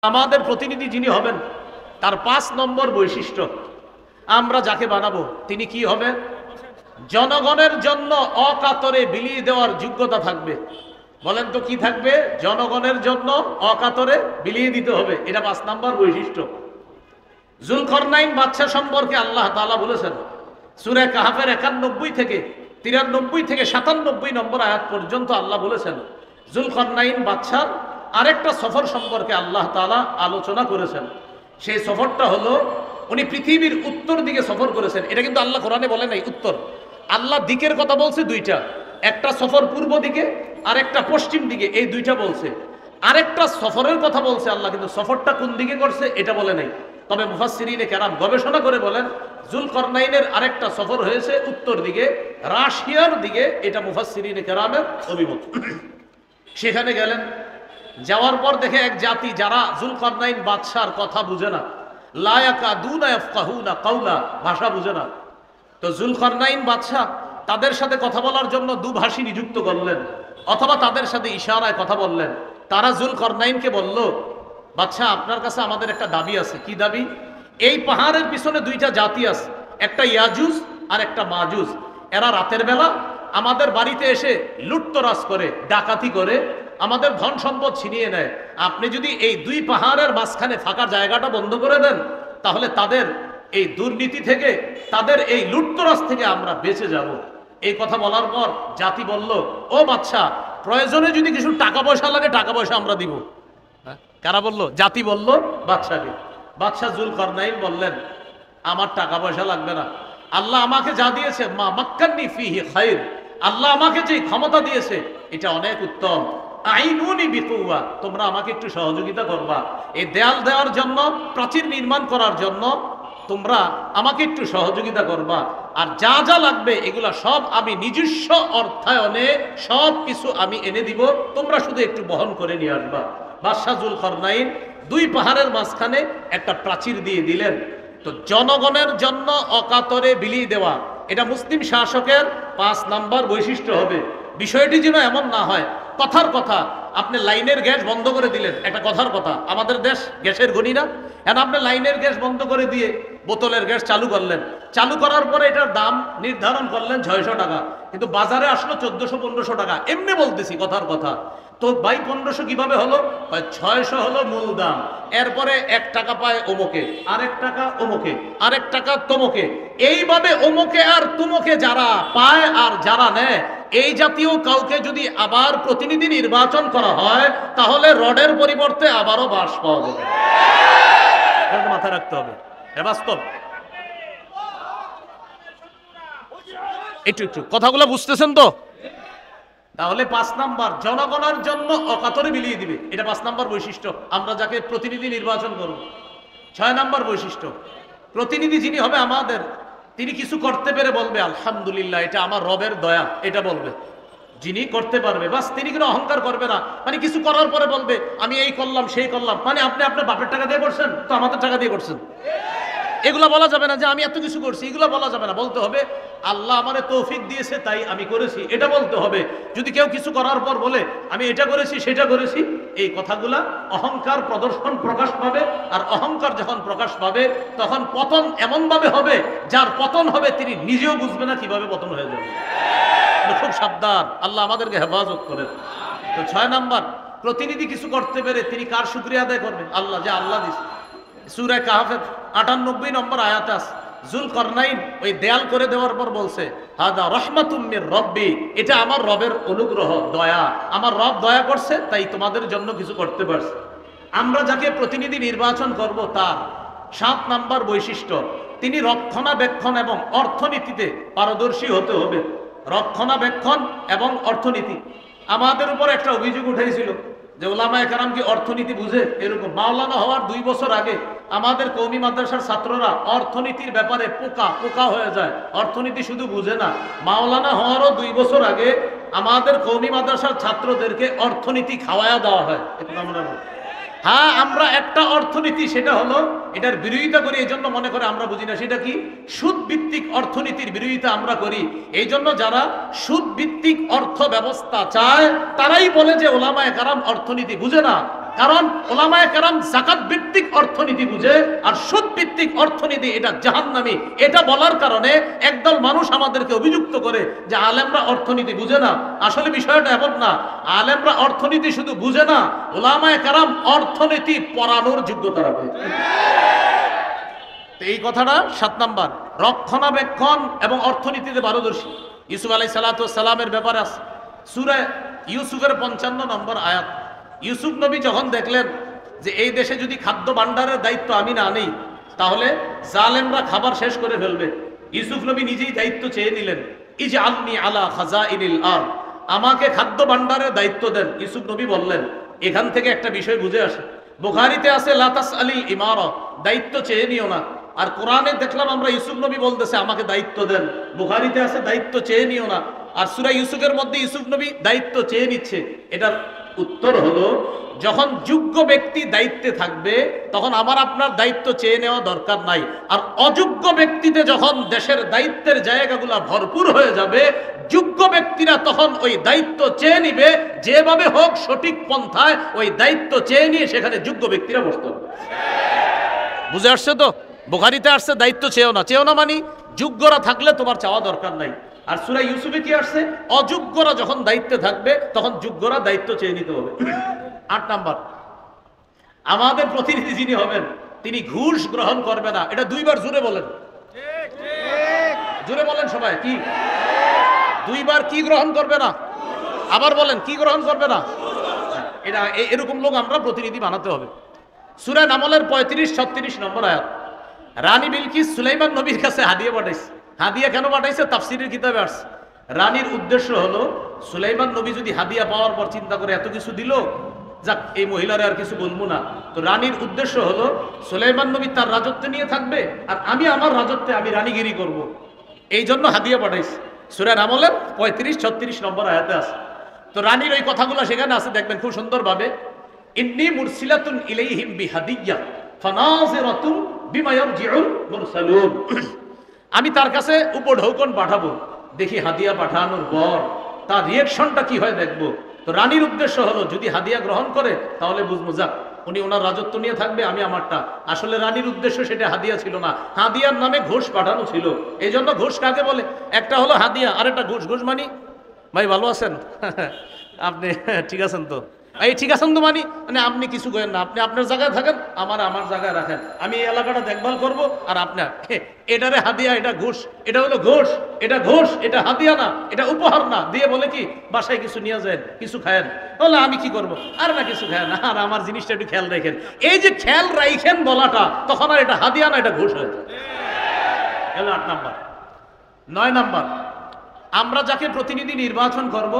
আমাদের প্রতিনিধি যিনি হবেন তার ৫ নম্বর বৈশিষ্ট্য, আমরা যাকে বানাবো তিনি কি হবে? জনগণের জন্য অকাতরে বিলিয়ে দেওয়ার যোগ্যতা থাকবে। বলেন তো কি থাকবে? জনগণের জন্য অকাতরে বিলিয়ে দিতে হবে, এটা ৫ নম্বর বৈশিষ্ট্য। জুলকরনাইন বাদশা সম্পর্কে আল্লাহ তাআলা বলেছেন সূরা কাহফের ৯১ থেকে ৯৩ থেকে ৯৭ নম্বর আয়াত পর্যন্ত আল্লাহ বলেছেন জুলকরনাইন বাদশার আরেকটা সফর সম্পর্কে আল্লাহ তাআলা আলোচনা করেছেন। সেই সফরটা হলো উনি পৃথিবীর উত্তর দিকে সফর করেছেন। এটা কিন্তু আল্লাহ কোরআনে বলে নাই উত্তর, আল্লাহ দিকের কথা বলছে দুইটা, একটা সফর পূর্ব দিকে আর একটা পশ্চিম দিকে, এই দুইটা বলছে। আরেকটা সফরের কথা বলছে আল্লাহ, কিন্তু সফরটা কোন দিকে করছে এটা বলে নাই। তবে মুফাসসিরিনে কেরাম গবেষণা করে বলেন জুলকরনাইনের আরেকটা সফর হয়েছে উত্তর দিকে, রাশিয়ার দিকে, এটা মুফাসসিরিনে কেরামের অভিমত। সেখানে গেলেন, যাওয়ার পর দেখে এক জাতি যারা জুলকরনাইন বাদশার কথা বুঝে না, লা ইয়াকাদুনা ইয়াফকাহুনা কাওলা, ভাষা বুঝে না। তো জুলকরনাইন বাদশা তাদের সাথে কথা বলার জন্য দুভাষী নিযুক্ত করলেন, অথবা তাদের সাথে ইশারায় কথা বললেন। তারা জুলকরনাইনকে বলল, বাদশা আপনার কাছে আমাদের একটা দাবি আছে। কি দাবি? এই পাহাড়ের পিছনে দুইটা জাতি আছে, একটা ইয়াজুজ আর একটা মাজুজ। এরা রাতের বেলা আমাদের বাড়িতে এসে লুটতরাজ করে, ডাকাতি করে, আমাদের ধন সম্পদ ছিনিয়ে নেয়। আপনি যদি এই দুই পাহাড়ের মাঝখানে ফাঁকা জায়গাটা বন্ধ করে দেন, তাহলে তাদের এই দুর্নীতি থেকে, তাদের এই লুটতরাজ থেকে আমরা বেঁচে যাব। এই কথা বলার পর জাতি বলল, ও বাদশা, প্রয়োজনে যদি কিছু টাকা পয়সা লাগে টাকা পয়সা আমরা দিব। কারা বলল? জাতি বলল বাদশাকে। বাদশা জুলকরনাইন বললেন, আমার টাকা পয়সা লাগবে না, আল্লাহ আমাকে যা দিয়েছে, মা মাক্কান্নি ফিহি খায়র, আল্লাহ আমাকে যে ক্ষমতা দিয়েছে এটা অনেক উত্তম। আইনুনি বিকুওয়া, তোমরা আমাকে একটু সহযোগিতা করবা, এই দেয়াল দেওয়ার জন্য, প্রাচীর নির্মাণ করার জন্য তোমরা আমাকে একটু সহযোগিতা করবা। আর যা যা লাগবে এগুলা সব আমি নিজস্ব অর্থায়নে সব কিছু আমি এনে দিব, তোমরা শুধু একটু বহন করে নিয়ে আসবা। বাদশা জুলকরনাইন দুই পাহাড়ের মাঝখানে একটা প্রাচীর দিয়ে দিলেন। তো জনগণের জন্য অকাতরে বিলিয়ে দেওয়া, এটা মুসলিম শাসকের ৫ নম্বর বৈশিষ্ট্য হবে। বিষয়টি যেন এমন না হয় কথার কথা, আপনি লাইনের গ্যাস বন্ধ করে দিলেন, একটা কথার কথা, আমাদের দেশ গ্যাসের গণি না, এখন আপনি লাইনের গ্যাস বন্ধ করে দিয়ে বোতলের গ্যাস চালু করলেন, চালু করার পরে এটার দাম নির্ধারণ করলেন ৬০০ টাকা, কিন্তু বাজারে আসলো ১৪০০-১৫০০ টাকা। এমনি বলতেছি কথার কথা। তো ভাই ১৫০০ কিভাবে হলো? ৬০০ হলো মূল দাম, এরপরে ১ টাকা পায় অমুকে, আরেক টাকা অমুকে, আরেক টাকা তমুকে, এইভাবে অমুকে আর তুমুকে যারা পায় আর যারা নেয়, এই জাতীয় কাউকে যদি আবার প্রতিনিধি নির্বাচন করা হয়, তাহলে রডের পরিবর্তে আবারও বাঁশ পাওয়া যাবে। মাথায় রাখতে হবে, বাস্তব। একটু কথাগুলো বুঝতেছেন তো? তাহলে ৫ নাম্বার, জনগণের জন্য অকাতরে বিলিয়ে দিবে, এটা ৫ নাম্বার বৈশিষ্ট্য, আমরা যাকে প্রতিনিধি নির্বাচন করব। ৬ নাম্বার বৈশিষ্ট্য, প্রতিনিধি যিনি হবে আমাদের, তিনি কিছু করতে পেরে বলবে আলহামদুলিল্লাহ, এটা আমার রবের দয়া, এটা বলবে। যিনি করতে পারবে, বাস, তিনি কোনো অহংকার করবে না। মানে কিছু করার পরে বলবে আমি এই করলাম সেই করলাম, মানে আপনি আপনার বাপের টাকা দিয়ে করছেন তো আমাদের টাকা দিয়ে করছেন, এগুলা বলা যাবে না। যে আমি এত কিছু করছি, এগুলা বলা যাবে না। বলতে হবে আল্লাহ আমারে তৌফিক দিয়েছে তাই আমি করেছি, এটা বলতে হবে। যদি কেউ কিছু করার পর বলে আমি এটা করেছি সেটা করেছি, এই কথাগুলা অহংকার প্রদর্শন প্রকাশ পাবে। আর অহংকার যখন প্রকাশ পাবে তখন পতন এমনভাবে হবে, যার পতন হবে তিনি নিজেও বুঝবে না কিভাবে পতন হয়ে যাবে। খুব সাবধান, আল্লাহ আমাদেরকে হেফাজত করেন। তো ৬ নাম্বার, প্রতিনিধি কিছু করতে পেরে তিনি কার শুকরিয়া আদায় করবেন? আল্লাহ, যে আল্লাহ দিয়েছে। সূরা কাহফের ৯৮ নম্বর আয়াতে আছে, জুলকরনাইন ওই দেয়াল করে দেওয়ার পর বলছে হাদা রাহমাতুম মির রব্বি, এটা আমার রবের অনুগ্রহ, দয়া, আমার রব দয়া করছে তাই তোমাদের জন্য কিছু করতে পারছে। আমরা যাকে প্রতিনিধি নির্বাচন করব তার ৭ নাম্বার বৈশিষ্ট্য, তিনি রক্ষণাবেক্ষণ এবং অর্থনীতিতে পারদর্শী হতে হবে। রক্ষণাবেক্ষণ এবং অর্থনীতি, আমাদের উপর একটা অভিযোগ উঠেছিল যে ওলামায়ে কেরাম কি অর্থনীতি বুঝে? এরকম মাওলানা হওয়ার ২ বছর আগে আমাদের কওমি মাদ্রাসার ছাত্ররা অর্থনীতির ব্যাপারে পোকা হয়ে যায়, অর্থনীতি শুধু বুঝে না। মাওলানা হওয়ারও ২ বছর আগে আমাদের কওমি মাদ্রাসার ছাত্রদেরকে অর্থনীতি খাওয়ায়া দেওয়া হয়। হ্যাঁ, আমরা একটা অর্থনীতি, সেটা হলো এটার বিরোধিতা করি, এই জন্য মনে করে আমরা বুঝি না। সেটা কি? সুদ ভিত্তিক অর্থনীতির বিরোধিতা আমরা করি। এই জন্য যারা সুদ ভিত্তিক অর্থ ব্যবস্থা চায় তারাই বলে যে ওলামায়ে কেরাম অর্থনীতি বুঝে না। কারণ ওলামায়ে কেরাম যাকাত ভিত্তিক অর্থনীতি বুঝে, আর সুদ ভিত্তিক অর্থনীতি এটা জাহান্নামী। এটা বলার কারণে একদল মানুষ আমাদেরকে অভিযুক্ত করে যে আলেমরা অর্থনীতি বুঝে না। আসলে বিষয়টা এমন না, আলেমরা অর্থনীতি শুধু বুঝে না, ওলামায়ে কেরাম অর্থনীতি পড়ানোর যোগ্যতা রাখে। এই কথাটা 7 নাম্বার, রক্ষণাবেক্ষণ এবং অর্থনীতিতে পারদর্শী। ইউসুফ আলাইহিস সালাতু ওয়াস সালামের ব্যাপারে আছে সূরা ইউসুফের 55 নম্বর আয়াত। ইউসুফ নবী যখন দেখলেন যে এই দেশে যদি খাদ্য ভাণ্ডারের দায়িত্ব আমি না নেই তাহলে জালেমরা খাবার শেষ করে ফেলবে, ইউসুফ নবী নিজেই দায়িত্ব চেয়ে নিলেন। ইজআলনি আলা খাজাইনিল আরদ, আমাকে খাদ্য ভাণ্ডারের দায়িত্ব দেন। ইউসুফ নবী বললেন, এখান থেকে একটা বিষয় বুঝে আসে, বুখারীতে আছে লা তাসআলিল ইমারা, দায়িত্ব চেয়ে নিও না। আর কোরআনে দেখলাম আমরা ইউসুফ নবী বলতেছে আমাকে দায়িত্ব দেন, বুখারীতে আছে দায়িত্ব চেয়ে নিও না। আর সূরা ইউসুফের মধ্যে ইউসুফ নবী দায়িত্ব চেয়ে নিচ্ছে। এটার উত্তর হলো, যখন যোগ্য ব্যক্তি দায়িত্বে থাকবে তখন আমার আপনার দায়িত্ব চেয়ে নেওয়া দরকার নাই। আর অযোগ্য ব্যক্তিতে যখন দেশের দায়িত্বের জায়গাগুলো ভরপুর হয়ে যাবে, যোগ্য ব্যক্তিরা তখন ওই দায়িত্ব চেয়ে নিবে, যেভাবে হোক সঠিক পন্থায় ওই দায়িত্ব চেয়ে নিয়ে সেখানে যোগ্য ব্যক্তিরা বসতে হবে। বুঝে আসছে তো? বুখারীতে আসছে দায়িত্ব চেয়েও না, চেয়েও না মানে যোগ্যরা থাকলে তোমার চাওয়া দরকার নাই। আর সূরা ইউসুফে কি আসছে, অযোগ্যরা যখন দায়িত্বে থাকবে তখন যোগ্যরা দায়িত্ব চেয়ে নিতে হবে। 8 নাম্বার, আমাদের প্রতিনিধি যিনি হবেন তিনি ঘুষ গ্রহণ করবে না। এটা 2 বার জোরে বলেন, জোরে বলেন সবাই, কি 2 বার কি গ্রহণ করবে না? আবার বলেন, কি গ্রহণ করবে না? এটা এরকম লোক আমরা প্রতিনিধি বানাতে হবে। সূরা নামলের 35-36 নম্বর আয়াত। রানী বিলকিস সুলাইমান নবীর কাছে হাদিয়া পাঠাইছে। হাদিয়া কেন পাঠাইছে? তাফসীরের কিতাবে আসছে। রানীর উদ্দেশ্য হলো, সুলাইমান নবী যদি হাদিয়া পাওয়ার পর চিন্তা করে এত কিছু দিল, যাক এই মহিলারা আর কিছু বলবো না। তো রানীর উদ্দেশ্য হলো সুলাইমান নবী তার রাজত্বে নিয়ে থাকবে আর আমি আমার রাজত্বে আমি রানীগিরি করব। এই জন্য হাদিয়া পাঠাইছে। সূরা নামলের 35-36 নম্বর আয়াতে আছে। তো রানীর ওই কথাগুলো সেখানে আছে, দেখবেন খুব সুন্দরভাবে। ইন্নী মুরসিলাতুন ইলাইহিম বিহাদিয়্যা ফানাযিরাতুন বিমা ইয়ারজিউল মুরসালুন, আমি তার কাছে উপঢৌকন পাঠাবো, দেখি হাদিয়া পাঠানোর পর তার রিয়াকশনটা কি হয় দেখবো। তো রানীর উদ্দেশ্য হলো যদি হাদিয়া গ্রহণ করে তাহলে বুঝবো যাক উনি ওনার রাজত্ব নিয়ে থাকবে, আমি আমারটা। আসলে রানীর উদ্দেশ্য সেটা হাদিয়া ছিল না, হাদিয়ার নামে ঘুষ পাঠানো ছিল। এই জন্য ঘুষ কাকে বলে? একটা হলো হাদিয়া, আর একটা ঘুষ। ঘুষ মানি, ভাই ভালো আছেন আপনি? ঠিক আছেন তো? এই ঠিক আছেন তো মানে আপনি কিছু করেন না, আপনি আপনার জায়গায় থাকেন, আমার জায়গায় রাখেন, আমি এই এলাকাটা দেখভাল করবো। আর আপনার এটারে হাদিয়া, এটা ঘুষ, এটা হলো ঘুষ, এটা ঘুষ, এটা হাদিয়া না, এটা উপহার না। দিয়ে বলে কি বাসায় কিছু নিয়ে যায়, কিছু খায়েন, বলে আমি কি করবো, আর না কিছু খায় না, আর আমার জিনিসটা একটু খেয়াল রাখেন। এই যে খেয়াল রাখেন বলাটা, তখন আর এটা হাদিয়া না, এটা ঘুষ হয়ে যায়। 8 নাম্বার। 9 নাম্বার, আমরা যাকে প্রতিনিধি নির্বাচন করব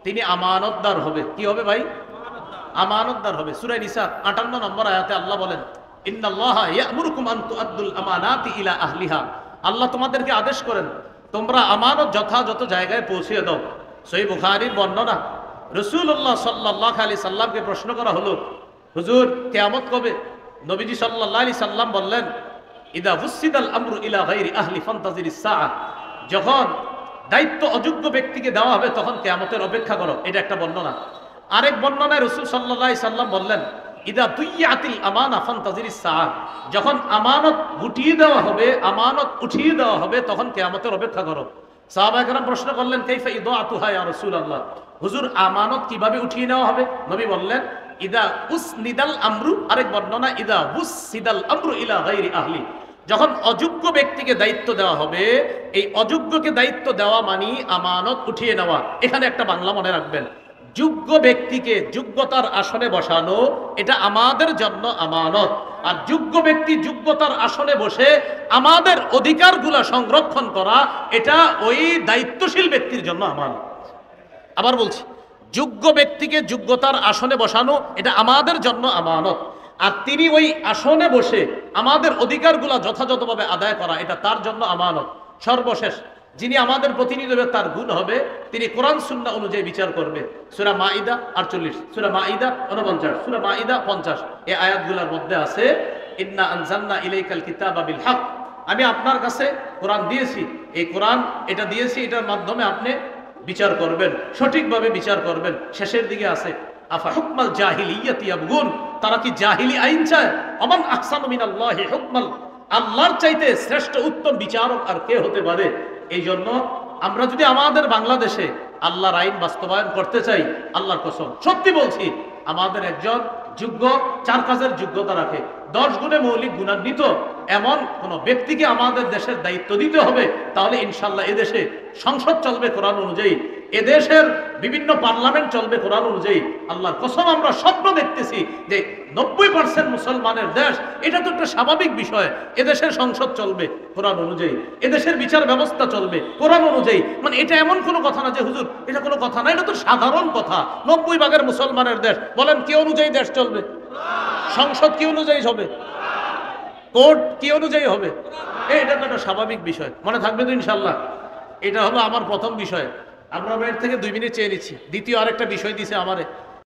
তিনি আমানতদার হবে। কি হবে ভাই? আমানতদার হবে। সূরা নিসা 58 নম্বর আয়াতে আল্লাহ বলেন, ইন্নাল্লাহা ইয়া'মুরুকুম আন তুআদ্দুল আমানাতি ইলা আহলিহা, আল্লাহ তোমাদেরকে আদেশ করেন তোমরা আমানত যথাযথ জায়গায় পৌঁছে দাও। সহিহ বুখারীর বর্ণনা, রাসূলুল্লাহ সাল্লাল্লাহু আলাইহি সাল্লামকে প্রশ্ন করা হলো, হুজুর কিয়ামত কবে? নবীজি সাল্লাল্লাহু আলাইহি সাল্লাম বললেন, ইদা ফুসিদাল আমরু ইলা গায়রি আহলি ফান্তাজিরিস সাআ, যখন দায়িত্ব অযোগ্য ব্যক্তিকে দেওয়া হবে তখন কিয়ামতের অপেক্ষা করো। এটা একটা বর্ণনা। আরেক বর্ণনায় রাসূল সাল্লাল্লাহু আলাইহি সাল্লাম বললেন, ইদা তুইয়াতিল আমানা ফান্তাজিরিস সাআ, যখন আমানত গুটিয়ে দেওয়া হবে, আমানত উঠিয়ে দেওয়া হবে তখন কিয়ামতের অপেক্ষা করো। সাহাবায়ে কেরাম প্রশ্ন করলেন, কাইফা ইদাআতুহা ইয়া রাসূলুল্লাহ, হুজুর আমানত কিভাবে উঠিয়ে নেওয়া হবে? নবী বললেন, ইদা উসনিদাল আমরু, আরেক বর্ণনা ইদা উসসিদাল আমরু ইলা গায়রি আহলি, যখন অযোগ্য ব্যক্তিকে দায়িত্ব দেওয়া হবে, এই অযোগ্যকে দায়িত্ব দেওয়া মানে আমানত উঠিয়ে নেওয়া। এখানে একটা বাংলা মনে রাখবেন, যোগ্য ব্যক্তিকে যোগ্যতার আসনে বসানো এটা আমাদের জন্য আমানত, আর যোগ্য ব্যক্তি যোগ্যতার আসনে বসে আমাদের অধিকারগুলো সংরক্ষণ করা এটা ওই দায়িত্বশীল ব্যক্তির জন্য আমানত। আবার বলছি, যোগ্য ব্যক্তিকে যোগ্যতার আসনে বসানো এটা আমাদের জন্য আমানত, আর তিনি ওই আসনে বসে আমাদের অধিকারগুলো যথাযথভাবে আদায় করা এটা তার জন্য আমানত। সর্বশেষ যিনি আমাদের প্রতিনিধি হবে তার গুণ হবে তিনি কোরআন সুন্নাহ অনুযায়ী বিচার করবে। সূরা মাইদা 48, সূরা মাইদা 49, সূরা মাইদা 50, এই আয়াতগুলোর মধ্যে আছে, ইন্না আনজালনা ইলাইকাল কিতাবা বিল হক, আমি আপনার কাছে কোরআন দিয়েছি, এই কোরআন এটা দিয়েছি, এটার মাধ্যমে আপনি বিচার করবেন, সঠিকভাবে বিচার করবেন। শেষের দিকে আছে, আফা হুকমাল জাহিলিয়াতি ইয়াবগুন, তারা কি জাহিলি আইন চায়? আমান আহসানু মিনাল্লাহি হুকমাল, আল্লাহর চাইতে শ্রেষ্ঠ উত্তম বিচারক আর কে হতে পারে? এই জন্য আমরা যদি আমাদের বাংলাদেশে আল্লাহর আইন বাস্তবায়ন করতে চাই, আল্লাহর কসম সত্যি বলছি, আমাদের একজন যোগ্য, 4 কাজের যোগ্যতা রাখে, 10 গুণে মৌলিক গুণান্বিত এমন কোন ব্যক্তিকে আমাদের দেশের দায়িত্ব দিতে হবে। তাহলে ইনশাল্লাহ এদেশে সংসদ চলবে কোরআন অনুযায়ী, এদেশের বিভিন্ন পার্লামেন্ট চলবে কোরআন অনুযায়ী। আল্লাহর কসম আমরা স্বপ্ন দেখতেছি যে 90% মুসলমানের দেশ, এটা তো একটা স্বাভাবিক বিষয়। এদেশের সংসদ চলবে কোরআন অনুযায়ী, এদেশের বিচার ব্যবস্থা চলবে কোরআন অনুযায়ী। মানে এটা এমন কোনো কথা না যে হুজুর এটা কোনো কথা না, এটা তো সাধারণ কথা। 90 ভাগের মুসলমানের দেশ, বলেন কি অনুযায়ী দেশ চলবে? সংসদ কি অনুযায়ী হবে? কোর্ট কি অনুযায়ী হবে? এটা তো একটা স্বাভাবিক বিষয়, মনে থাকবে তো ইনশাল্লাহ। এটা হলো আমার প্রথম বিষয়। আমরা এর থেকে 2 মিনিট চেয়ে নিচ্ছি। দ্বিতীয় আরেকটা বিষয় দিছে আমারে,